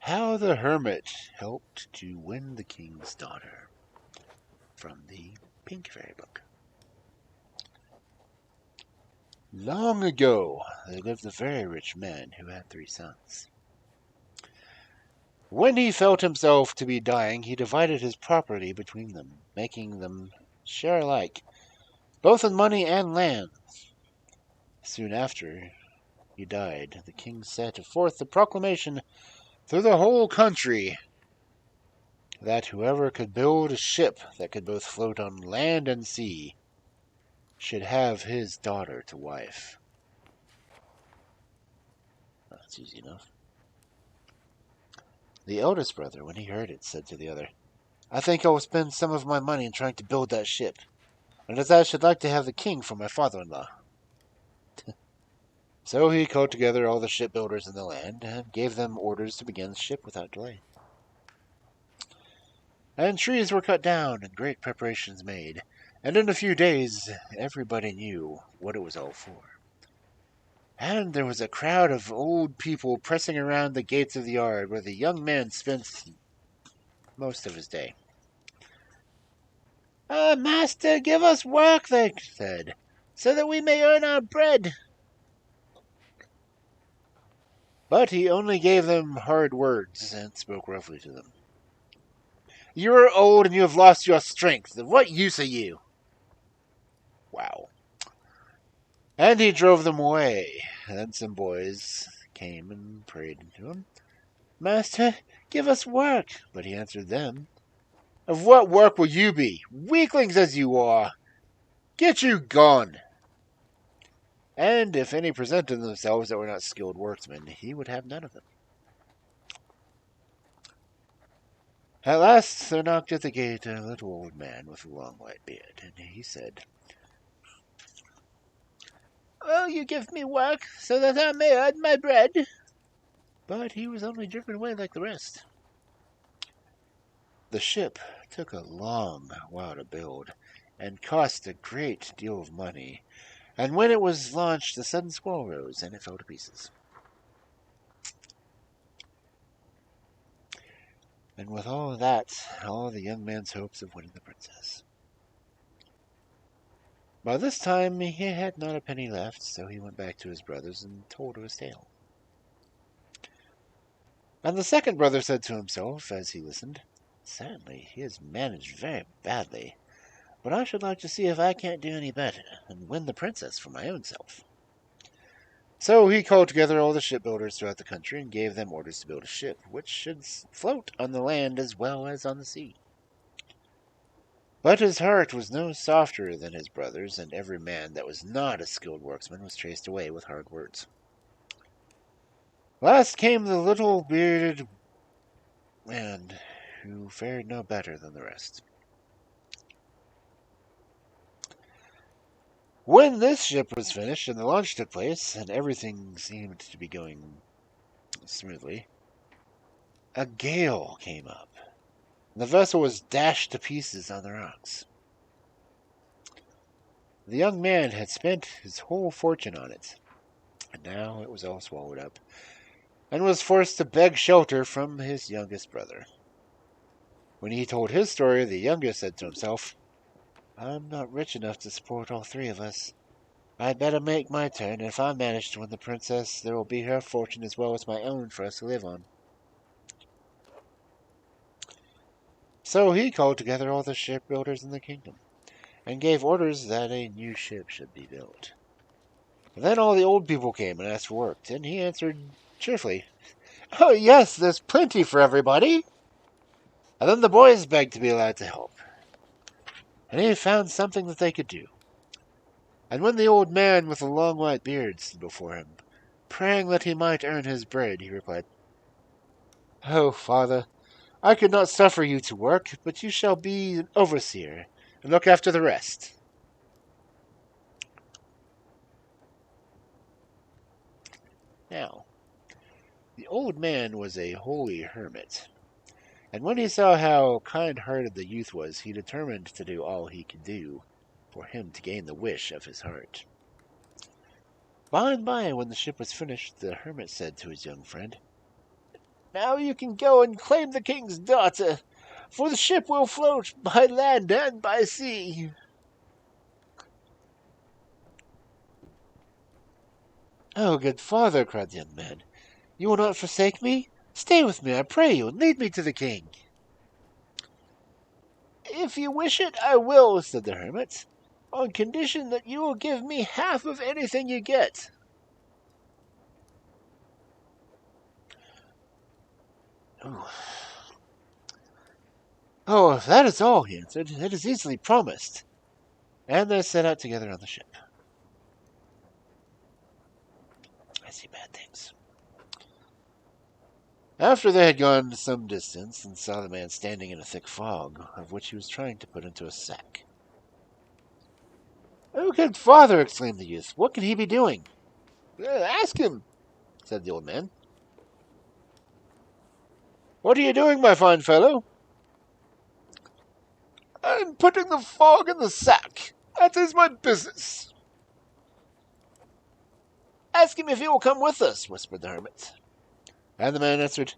How the Hermit Helped to Win the King's Daughter, from the Pink Fairy Book. Long ago, there lived a very rich man who had 3 sons. When he felt himself to be dying, he divided his property between them, making them share alike, both in money and land. Soon after he died, the king set forth the proclamation through the whole country that whoever could build a ship that could both float on land and sea should have his daughter to wife. That's easy enough. The eldest brother, when he heard it, said to the other, "I think I will spend some of my money in trying to build that ship, and as I should like to have the king for my father-in-law." So he called together all the shipbuilders in the land and gave them orders to begin the ship without delay. And trees were cut down and great preparations made, and in a few days everybody knew what it was all for. And there was a crowd of old people pressing around the gates of the yard where the young man spent most of his day. "Master, give us work," they said, "so that we may earn our bread." But he only gave them hard words and spoke roughly to them. "You are old and you have lost your strength. Of what use are you?" Wow. And he drove them away. Then some boys came and prayed to him, "Master, give us work." But he answered them, "Of what work will you be, weaklings as you are? Get you gone." And if any presented themselves that were not skilled workmen, he would have none of them. At last there knocked at the gate a little old man with a long white beard, and he said, "Will you give me work so that I may earn my bread?" But he was only driven away like the rest. The ship took a long while to build, and cost a great deal of money, and when it was launched a sudden squall rose, and it fell to pieces. And with all that, all the young man's hopes of winning the princess. By this time he had not a penny left, so he went back to his brothers and told his tale. And the second brother said to himself as he listened, "Certainly he has managed very badly, but I should like to see if I can't do any better, and win the princess for my own self." So he called together all the shipbuilders throughout the country and gave them orders to build a ship which should float on the land as well as on the sea. But his heart was no softer than his brother's, and every man that was not a skilled workman was chased away with hard words. Last came the little bearded man, who fared no better than the rest. When this ship was finished and the launch took place, and everything seemed to be going smoothly, a gale came up, and the vessel was dashed to pieces on the rocks. The young man had spent his whole fortune on it, and now it was all swallowed up, and was forced to beg shelter from his youngest brother. When he told his story, the youngest said to himself, "I'm not rich enough to support all 3 of us. I'd better make my turn, and if I manage to win the princess, there will be her fortune as well as my own for us to live on." So he called together all the shipbuilders in the kingdom, and gave orders that a new ship should be built. Then all the old people came and asked for work, and he answered cheerfully, "Oh yes, there's plenty for everybody." And then the boys begged to be allowed to help, and he found something that they could do. And when the old man with the long white beard stood before him, praying that he might earn his bread, he replied, "Oh, father, I could not suffer you to work, but you shall be an overseer and look after the rest." Now, the old man was a holy hermit, and when he saw how kind-hearted the youth was, he determined to do all he could do for him to gain the wish of his heart. By and by, when the ship was finished, the hermit said to his young friend, Now you can go and claim the king's daughter, for the ship will float by land and by sea. Oh, good father, cried the young man, you will not forsake me? Stay with me, I pray you, and lead me to the king. If you wish it, I will, said the hermit, on condition that you will give me half of anything you get. Oh, if that is all, he answered, it is easily promised. And they set out together on the ship. I see bad things. After they had gone some distance and saw the man standing in a thick fog, of which he was trying to put into a sack. Oh, good father, exclaimed the youth, what can he be doing? Ask him, said the old man. What are you doing, my fine fellow? I'm putting the fog in the sack. That is my business. Ask him if he will come with us, whispered the hermit. And the man answered,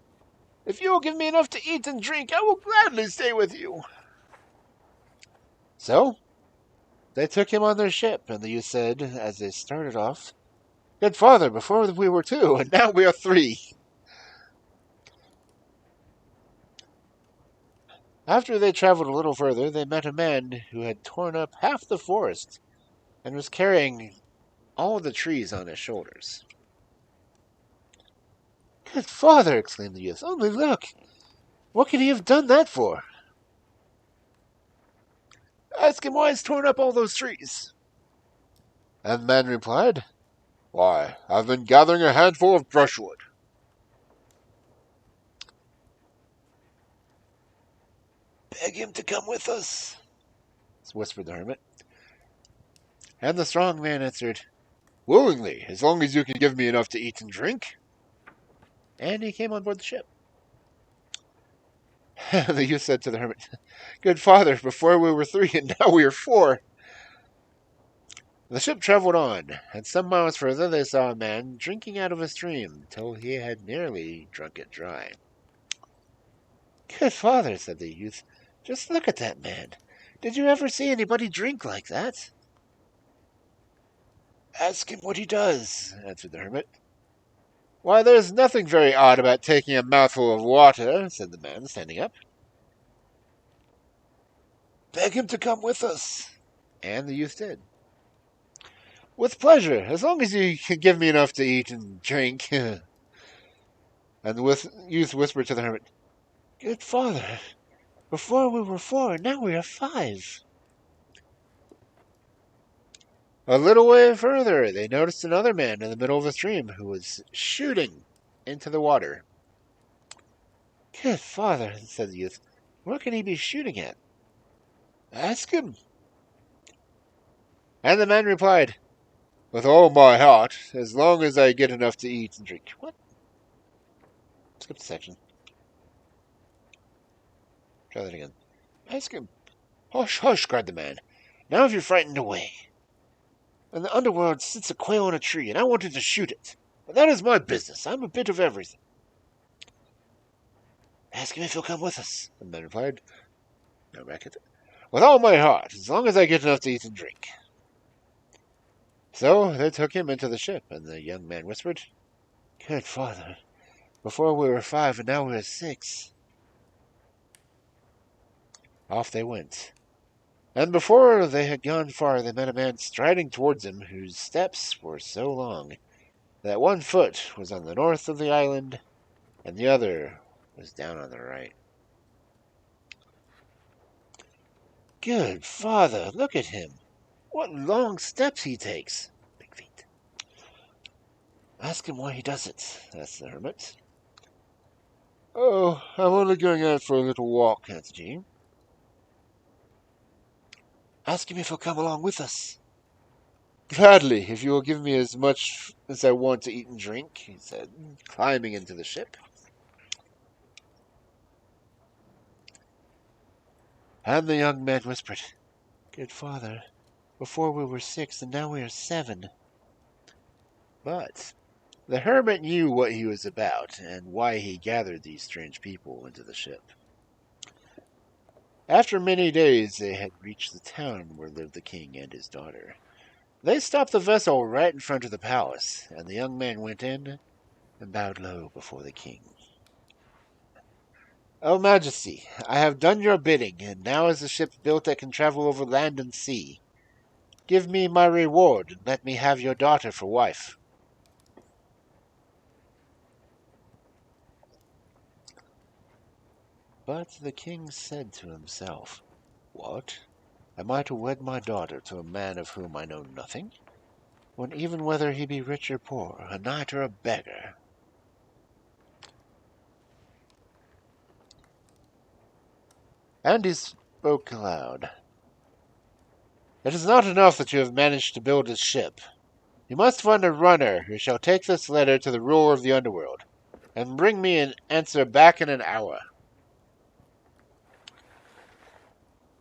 if you will give me enough to eat and drink, I will gladly stay with you. So they took him on their ship, and the youth said, as they started off, good father, before we were 2, and now we are 3. After they traveled a little further, they met a man who had torn up half the forest and was carrying all the trees on his shoulders. Good father, exclaimed the youth, only look! What could he have done that for? Ask him why he's torn up all those trees. And the man replied, why, I've been gathering a handful of brushwood. Beg him to come with us, whispered the hermit. And the strong man answered, willingly, as long as you can give me enough to eat and drink. And he came on board the ship. The youth said to the hermit, good father, before we were 3, and now we are 4. The ship traveled on, and some miles further they saw a man drinking out of a stream till he had nearly drunk it dry. Good father, said the youth, just look at that man. Did you ever see anybody drink like that? Ask him what he does, answered the hermit. Why, there's nothing very odd about taking a mouthful of water, said the man, standing up. Beg him to come with us. And the youth did. With pleasure, as long as you can give me enough to eat and drink. And the youth whispered to the hermit, good father, before we were 4, and now we are 5. A little way further, they noticed another man in the middle of a stream who was shooting into the water. Good father, said the youth, what can he be shooting at? Ask him. And the man replied, with all my heart, as long as I get enough to eat and drink. What? Skip the section. Try that again. Ask him. Hush, hush, cried the man. Now have you frightened away. In the underworld sits a quail on a tree, and I wanted to shoot it. But that is my business. I'm a bit of everything. Ask him if he'll come with us, the man replied. No racket. With all my heart, as long as I get enough to eat and drink. So they took him into the ship, and the young man whispered, good father, before we were 5, and now we are 6. Off they went. And before they had gone far, they met a man striding towards them, whose steps were so long that one foot was on the north of the island, and the other was down on the right. Good father, look at him. What long steps he takes. Big feet. Ask him why he does it, asked the hermit. Oh, I'm only going out for a little walk, answered he. Ask him if he'll come along with us. Gladly, if you will give me as much as I want to eat and drink, he said, climbing into the ship. And the young man whispered, good father, before we were 6, and now we are 7. But The hermit knew what he was about, and why he gathered these strange people into the ship. After many days they had reached the town where lived the king and his daughter. They stopped the vessel right in front of the palace, and the young man went in and bowed low before the king. "O Majesty, I have done your bidding, and now is the ship built that can travel over land and sea. Give me my reward, and let me have your daughter for wife." But the king said to himself, "What? Am I to wed my daughter to a man of whom I know nothing, when even whether he be rich or poor, a knight or a beggar?" And he spoke aloud. "It is not enough that you have managed to build a ship. You must find a runner who shall take this letter to the ruler of the underworld, and bring me an answer back in an hour."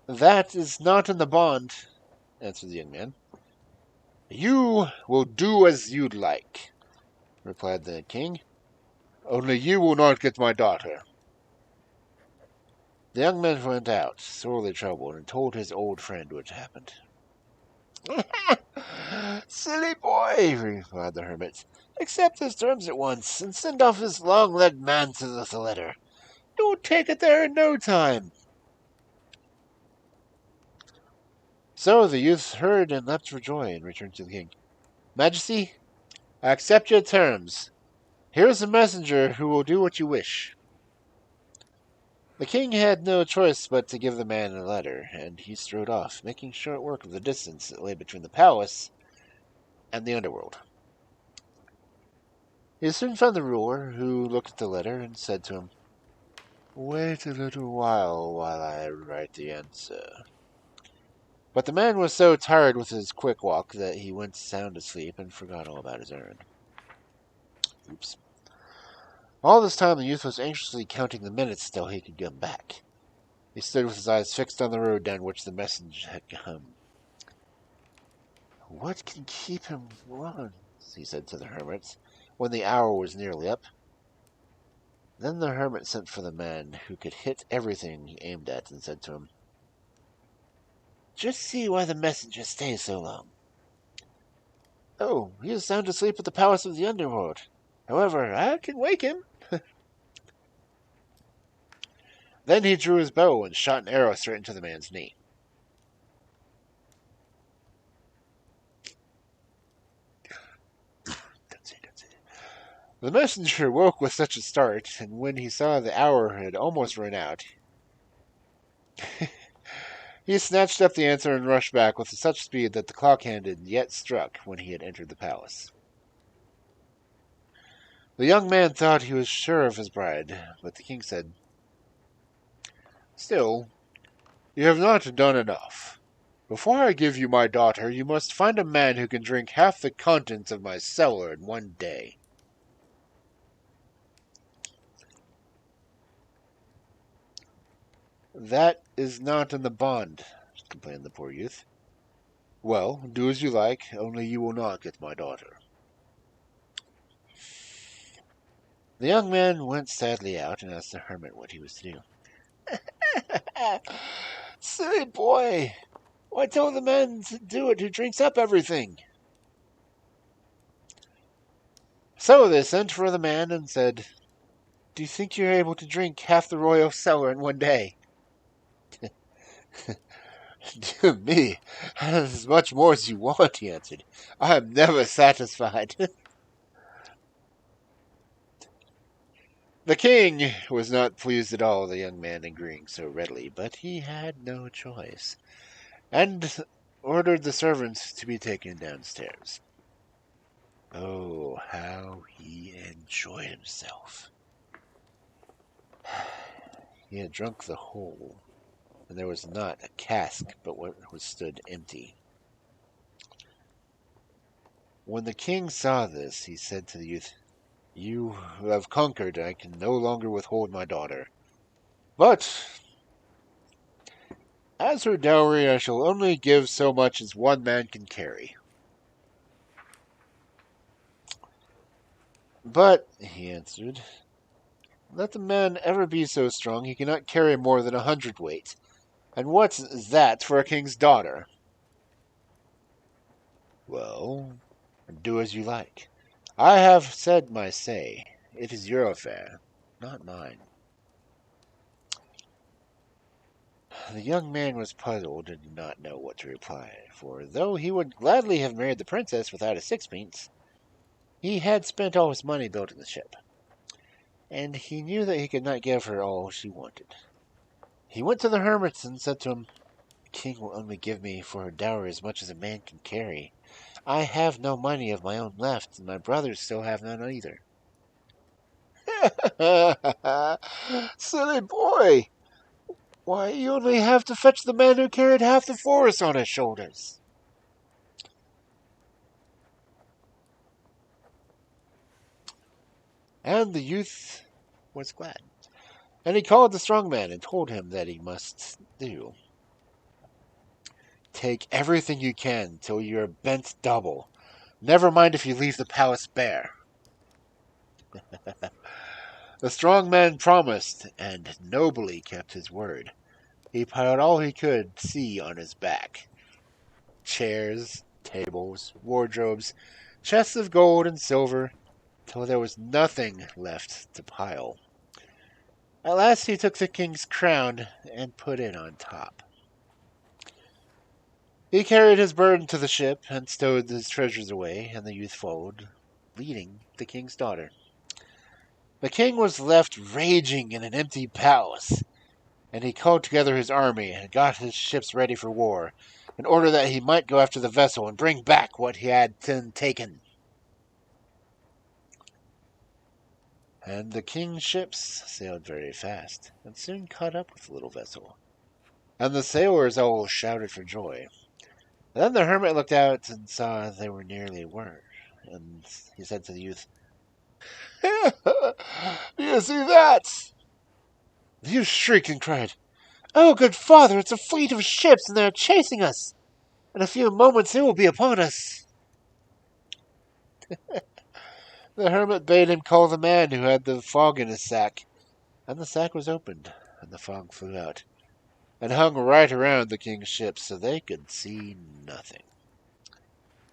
"That is not in the bond," answered the young man. "You will do as you like," replied the king. "Only you will not get my daughter." The young man went out, sorely troubled, and told his old friend what had happened. "Silly boy," replied the hermit. "Accept his terms at once, and send off this long-legged man to the letter. It will take it there in no time." So the youth heard and leapt for joy, and returned to the king. "Majesty, I accept your terms. Here is a messenger who will do what you wish." The king had no choice but to give the man a letter, and he strode off, making short work of the distance that lay between the palace and the underworld. He soon found the ruler, who looked at the letter and said to him, "Wait a little while I write the answer." But the man was so tired with his quick walk that he went sound asleep and forgot all about his errand. Oops. All this time the youth was anxiously counting the minutes till he could come back. He stood with his eyes fixed on the road down which the message had come. "What can keep him long?" he said to the hermit, when the hour was nearly up. Then the hermit sent for the man who could hit everything he aimed at, and said to him, "Just see why the messenger stays so long." "Oh, he is sound asleep at the palace of the underworld. However, I can wake him." Then he drew his bow and shot an arrow straight into the man's knee. The messenger woke with such a start, and when he saw the hour had almost run out, he snatched up the answer and rushed back with such speed that the clock hand had yet struck when he had entered the palace. The young man thought he was sure of his bride, but the king said, "Still, you have not done enough. Before I give you my daughter, you must find a man who can drink half the contents of my cellar in one day." "That is not in the bond," complained the poor youth. "Well, do as you like, only you will not get my daughter." The young man went sadly out and asked the hermit what he was to do. "Silly boy! Why tell the man to do it who drinks up everything?" So they sent for the man and said, "Do you think you're able to drink half the royal cellar in one day?" "Dear me, as much more as you want," he answered. "I am never satisfied." The king was not pleased at all, the young man agreeing so readily, but he had no choice, and ordered the servants to be taken downstairs. Oh, how he enjoyed himself! He had drunk the whole, and there was not a cask but what was stood empty. When the king saw this, he said to the youth, "You have conquered, I can no longer withhold my daughter. But as her dowry, I shall only give so much as one man can carry." But, he answered, let the man ever be so strong he cannot carry more than 100 weight. And what's that for a king's daughter? Well, do as you like. I have said my say. It is your affair, not mine. The young man was puzzled and did not know what to reply, for though he would gladly have married the princess without a sixpence, he had spent all his money building the ship, and he knew that he could not give her all she wanted. He went to the hermits and said to him, the king will only give me for her dowry as much as a man can carry. I have no money of my own left, and my brothers still have none either. Silly boy! Why, you only have to fetch the man who carried half the forest on his shoulders. And the youth was glad. And he called the strong man and told him that he must do. Take everything you can till you are bent double. Never mind if you leave the palace bare. The strong man promised, and nobly kept his word. He piled all he could see on his back. Chairs, tables, wardrobes, chests of gold and silver, till there was nothing left to pile. At last he took the king's crown and put it on top. He carried his burden to the ship and stowed his treasures away, and the youth followed, leading the king's daughter. The king was left raging in an empty palace, and he called together his army and got his ships ready for war, in order that he might go after the vessel and bring back what he had then taken. And the king's ships sailed very fast, and soon caught up with the little vessel, and the sailors all shouted for joy. Then the hermit looked out and saw they were nearly were, and he said to the youth, "Do you see that?" The youth shrieked and cried, "Oh, good father, it's a fleet of ships, and they are chasing us! In a few moments they will be upon us." The hermit bade him call the man who had the fog in his sack, and the sack was opened, and the fog flew out, and hung right around the king's ships, so they could see nothing.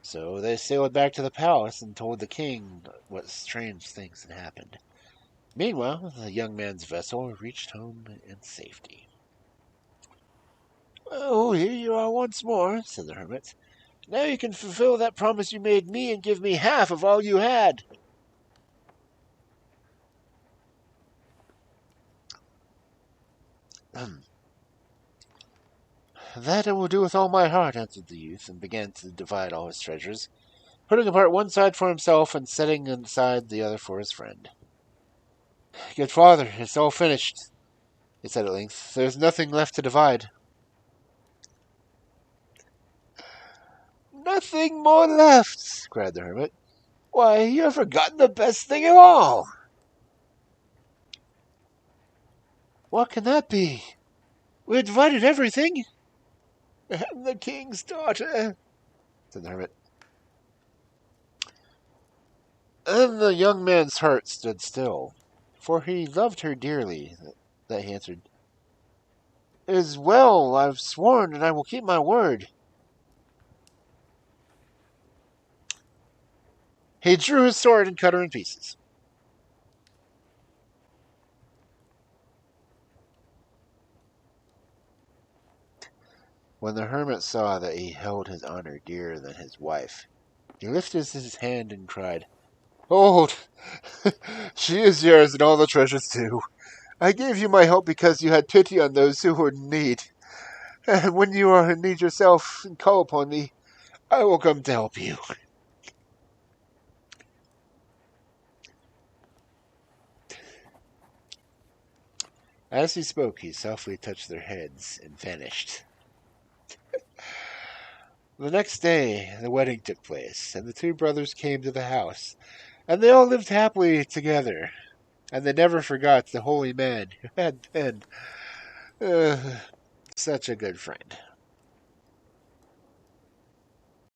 So they sailed back to the palace and told the king what strange things had happened. Meanwhile, the young man's vessel reached home in safety. "Oh, here you are once more," said the hermit. "Now you can fulfill that promise you made me and give me half of all you had." "That I will do with all my heart," answered the youth, and began to divide all his treasures, putting apart one side for himself and setting aside the other for his friend. "Good father, it's all finished," he said at length. "There's nothing left to divide." "Nothing more left!" cried the hermit. "Why, you have forgotten the best thing of all." "What can that be? We have divided everything." "And the king's daughter," said the hermit. And the young man's heart stood still, for he loved her dearly, that he answered, "It is well, I've sworn, and I will keep my word." He drew his sword and cut her in pieces. When the hermit saw that he held his honor dearer than his wife, he lifted his hand and cried, "Hold! She is yours and all the treasures too. I gave you my help because you had pity on those who were in need. And when you are in need yourself and call upon me, I will come to help you." As he spoke, he softly touched their heads and vanished. The next day, the wedding took place, and the two brothers came to the house, and they all lived happily together, and they never forgot the holy man who had been uh, such a good friend.